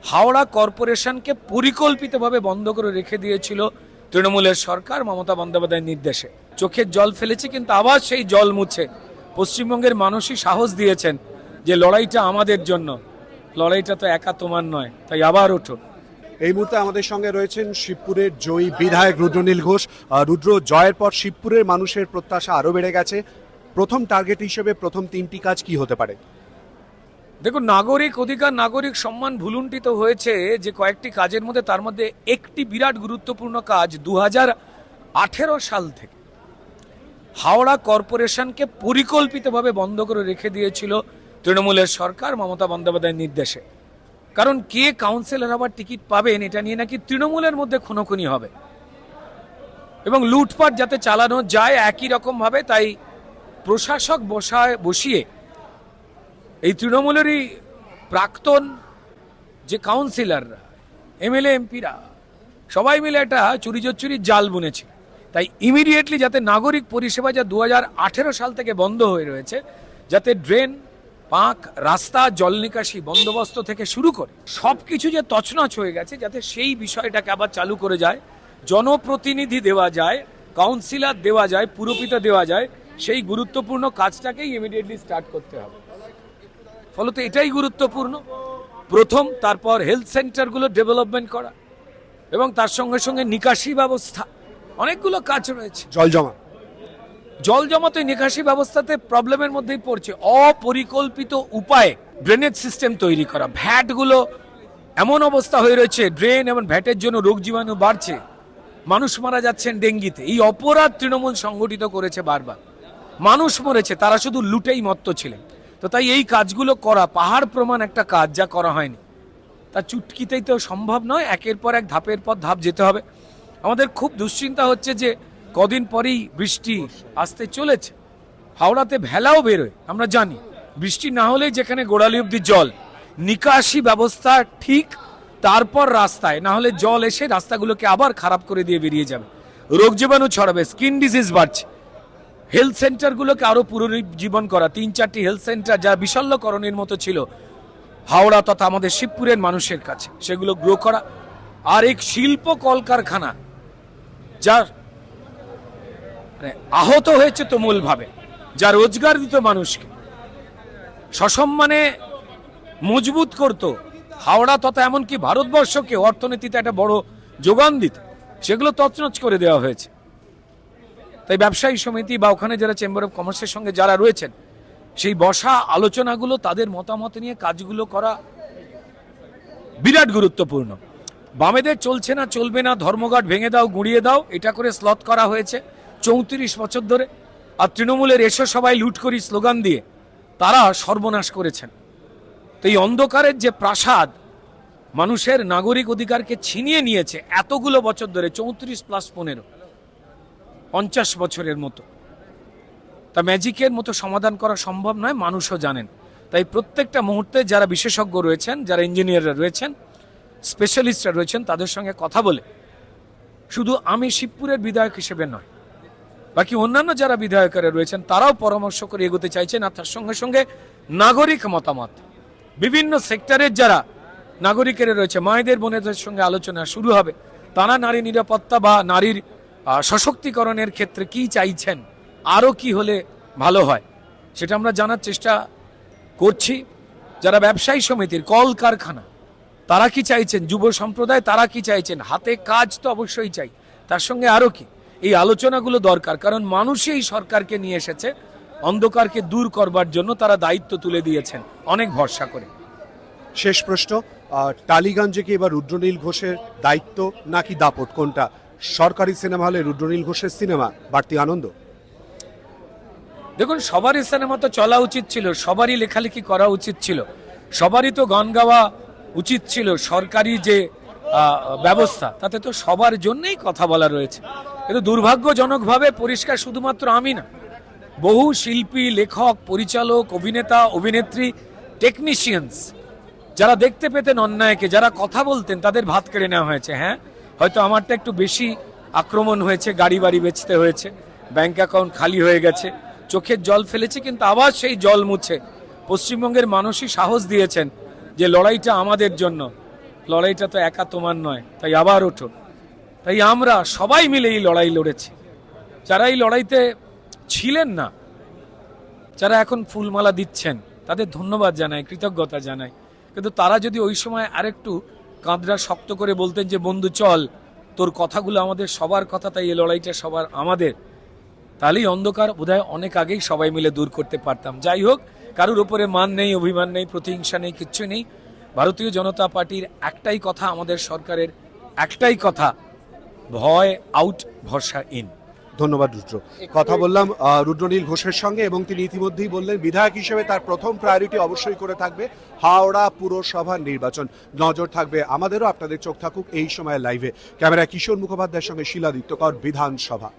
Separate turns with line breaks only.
হাওড়া কর্পোরেশনকে পরিকল্পিতভাবে বন্ধ করে রেখে দিয়েছিল তৃণমূলের সরকার মমতা বন্দ্যোপাধ্যায়ের নির্দেশে। চোখের জল ফেলেছে, কিন্তু আবার সেই জল মুছে পশ্চিমবঙ্গের মানুষই সাহস দিয়েছেন যে লড়াইটা আমাদের জন্য, লড়াইটা তো একা তোমার নয়, তাই আবার ওঠো।
এই মুহূর্তে আমাদের সঙ্গে রয়েছেন শিবপুরের জয়ী বিধায়ক রুদ্রনীল ঘোষ। রুদ্র, জয়ের পর শিবপুরের মানুষের প্রত্যাশা আরো বেড়ে গেছে। প্রথম টার্গেট হিসেবে প্রথম 3টি কাজ কি হতে পারে?
দেখুন, নাগরিক অধিকার, নাগরিক সম্মান ভুলুণ্ঠিত হয়েছে যে কয়েকটি কাজের মধ্যে, তার মধ্যে একটি বিরাট গুরুত্বপূর্ণ কাজ 2018 সাল থেকে হাওড়া কর্পোরেশনকে পরিকল্পিতভাবে বন্ধ করে রেখে দিয়েছিল তৃণমূলের সরকার মমতা বন্দ্যোপাধ্যায়ের নির্দেশে। কারণ কে কাউন্সিলর আবার টিকিট পাবেন এটা নিয়ে নাকি তৃণমূলের মধ্যে খুনোখুনি হবে এবং লুটপাট যাতে চালানো যায় একই রকম ভাবে, তাই প্রশাসক বসিয়ে এই তৃণমূলেরই প্রাক্তন যে কাউন্সিলররা, এমএলএ এমপিরা সবাই মিলে একটা চুরির জাল বুনেছিল। তাই ইমিডিয়েটলি যাতে নাগরিক পরিষেবা যা 2018 সাল থেকে বন্ধ হয়ে রয়েছে, যাতে ড্রেন, পাঁক, রাস্তা, জল নিকাশি বন্দোবস্ত থেকে শুরু করে সবকিছু যে তছনছ হয়ে গেছে, যাতে সেই বিষয়টাকে আবার চালু করে যায়, জনপ্রতিনিধি দেওয়া যায়, কাউন্সিলর দেওয়া যায়, পুরপিতা দেওয়া যায়, সেই গুরুত্বপূর্ণ কাজটাকেই ইমিডিয়েটলি স্টার্ট করতে হবে। ফলত এটাই গুরুত্বপূর্ণ প্রথম। তারপর হেলথ সেন্টারগুলো ডেভেলপমেন্ট করা এবং তার সঙ্গে সঙ্গে নিকাশি ব্যবস্থা, অনেকগুলো কাজ রয়েছে। জল জমা তো নিকাশি ব্যবস্থাতে প্রবলেমের মধ্যেই পড়ছে। অপরিকল্পিত উপায়ে ড্রেনেজ সিস্টেম তৈরি করা, ভ্যাটগুলো এমন অবস্থা হয়ে রয়েছে, ড্রেন এবং ভ্যাটের জন্য রোগ জীবাণু বাড়ছে, মানুষ মারা যাচ্ছেন ডেঙ্গিতে। এই অপরাধ তৃণমূল সংগঠিত করেছে বারবার, মানুষ মরেছে, তারা শুধু লুটেই মত্ত ছিলেন। তো তাই এই কাজগুলো করা পাহাড় প্রমাণ একটা কাজ, যা করা হয়নি তা চুটকিতেই তো সম্ভব নয়। একের পর এক, ধাপের পর ধাপ যেতে হবে। আমাদের খুব দুশ্চিন্তা হচ্ছে যে কদিন পরেই বৃষ্টি আসতে চলেছে, হাওড়াতে ভেলাও বেরোয়, আমরা জানি। বৃষ্টি না হলেই যেখানে গোড়ালি অব্দি জল, নিকাশি ব্যবস্থা ঠিক, তারপর রাস্তায়, না হলে জল এসে রাস্তাগুলোকে আবার খারাপ করে দিয়ে বেরিয়ে যাবে, রোগ জীবাণু ছড়াবে, স্কিন ডিজিজ বাড়ছে। হেলথ সেন্টারগুলোকে আরো পুনরুজ্জীবন করা, 3-4টি হেলথ সেন্টার যা বিশল্যকরণের মতো ছিল হাওড়া তথা আমাদের শিবপুরের মানুষের কাছে, সেগুলো গ্রো করা। আর এক শিল্প কলকারখানা যার আহত হয়েছে তুমুল ভাবে, যা রোজগার দিত মানুষকে, সসম্মানে মজবুত করত হাওড়া তথা এমনকি ভারতবর্ষকে অর্থনীতিতে একটা বড় যোগান দিত, সেগুলো তছনছ করে দেওয়া হয়েছে। তাই ব্যবসায়ী সমিতি বা ওখানে যারা চেম্বার অফ কমার্সের সঙ্গে যারা রয়েছেন, সেই বসা আলোচনাগুলো, তাদের মতামত নিয়ে কাজগুলো করা বিরাট গুরুত্বপূর্ণ। বামেদের চলছে না, চলবে না, ধর্মঘট ভেঙে দাও, গুঁড়িয়ে দাও, এটা করে স্লথ করা হয়েছে 34 বছর ধরে। আর তৃণমূলের এসো সবাই লুট করি স্লোগান দিয়ে তারা সর্বনাশ করেছেন। তো এই অন্ধকারের যে প্রাসাদ মানুষের নাগরিক অধিকারকে ছিনিয়ে নিয়েছে এতগুলো বছর ধরে, 34+15 50 বছরের মতো, তা ম্যাজিকের মতো সমাধান করা সম্ভব নয়, মানুষও জানেন। তাই প্রত্যেকটা মুহূর্তে যারা বিশেষজ্ঞ রয়েছেন, যারা ইঞ্জিনিয়াররা রয়েছেন, স্পেশালিস্টরা রয়েছেন, তাদের সঙ্গে কথা বলে, শুধু আমি শিবপুরের বিধায়ক হিসেবে নয়, বাকি অন্যান্য যারা বিধায়করা রয়েছেন তারাও পরামর্শ করে এগোতে চাইছেন। আর তার সঙ্গে সঙ্গে নাগরিক মতামত, বিভিন্ন সেক্টরের যারা নাগরিকেরা রয়েছে, মায়েদের বোনেদের সঙ্গে আলোচনা শুরু হবে। তারা নারী নিরাপত্তা বা নারীর সশক্তিকরণের ক্ষেত্রে কি চাইছেন, আরও কি হলে ভালো হয়, সেটা আমরা জানার চেষ্টা করছি। যারা ব্যবসায়ী সমিতির, কল কারখানা, তারা কি চাইছেন, যুব সম্প্রদায় তারা কি চাইছেন, হাতে কাজ তো অবশ্যই চাই, তার সঙ্গে আরও কি, এই আলোচনাগুলো দরকার। কারণ মানুষই এই সরকারকে নিয়ে এসেছে অন্ধকারকে দূর করবার জন্য, তারা দায়িত্ব তুলে দিয়েছেন অনেক ভরসা করে।
শেষ প্রশ্ন, টালিগঞ্জে কি এবার রুদ্রনীল ঘোষের দায়িত্ব নাকি দাপট, কোনটা? সরকারি সিনেমা হলে রুদ্রনীল ঘোষের সিনেমা বাড়তি আনন্দ?
দেখুন, সবারই সিনেমা তো চলা উচিত ছিল, সবারই লেখালেখি করা উচিত ছিল, সবারই তো গান গাওয়া উচিত ছিল। সরকারি যে ব্যবস্থা, তাতে তো সবার জন্যই কথা বলা রয়েছে। কিন্তু দুর্ভাগ্যজনকভাবে পরিষ্কার শুধুমাত্র আমি না, বহু শিল্পী, লেখক, পরিচালক, অভিনেতা, অভিনেত্রী, টেকনিশিয়ানস যারা দেখতে পেতেন অন্যায়কে, যারা কথা বলতেন, তাদের ভাত কেড়ে নেওয়া হয়েছে। হ্যাঁ, হয়তো আমারটা একটু বেশি আক্রমণ হয়েছে, গাড়ি বাড়ি বেচতে হয়েছে, ব্যাংক অ্যাকাউন্ট খালি হয়ে গেছে, চোখের জল ফেলেছে, কিন্তু আবার সেই জল মুছে পশ্চিমবঙ্গের মানুষই সাহস দিয়েছেন যে লড়াইটা আমাদের জন্য, লড়াইটা তো একা তোমার নয়, তাই আবার ওঠো। তাই আমরা সবাই মিলে এই লড়াই লড়েছি। যারা এই লড়াইতে ছিলেন না, যারা এখন ফুলমালা দিচ্ছেন, তাদের ধন্যবাদ জানাই, কৃতজ্ঞতা জানাই। কিন্তু তারা যদি ওই সময় আরেকটু কাঁধরা শক্ত করে বলতেন যে বন্ধু চল, তোর কথাগুলো আমাদের সবার কথা, তাই এই লড়াইটা সবার আমাদের, তাহলেই অন্ধকার বোধহয় অনেক আগেই সবাই মিলে দূর করতে পারতাম। যাই হোক, কারুর উপরে মান নেই, অভিমান নেই, প্রতিহিংসা নেই, কিচ্ছু নেই। ভারতীয় জনতা পার্টির একটাই কথা, আমাদের সরকারের একটাই কথা, ভয় আউট, ভরসা ইন।
ধন্যবাদ রুদ্র। কথা বললাম রুদ্রনীল ঘোষের সঙ্গে এবং তিনি ইতিমধ্যেই বললেন বিধায়ক হিসেবে তার প্রথম প্রায়োরিটি অবশ্যই করে থাকবে হাওড়া পুরসভার নির্বাচন। নজর থাকবে আমাদেরও, আপনাদের চোখ থাকুক এই সময় লাইভে। ক্যামেরায় কিশোর মুখোপাধ্যায়ের সঙ্গে শিলাদিত্য কর, বিধানসভা।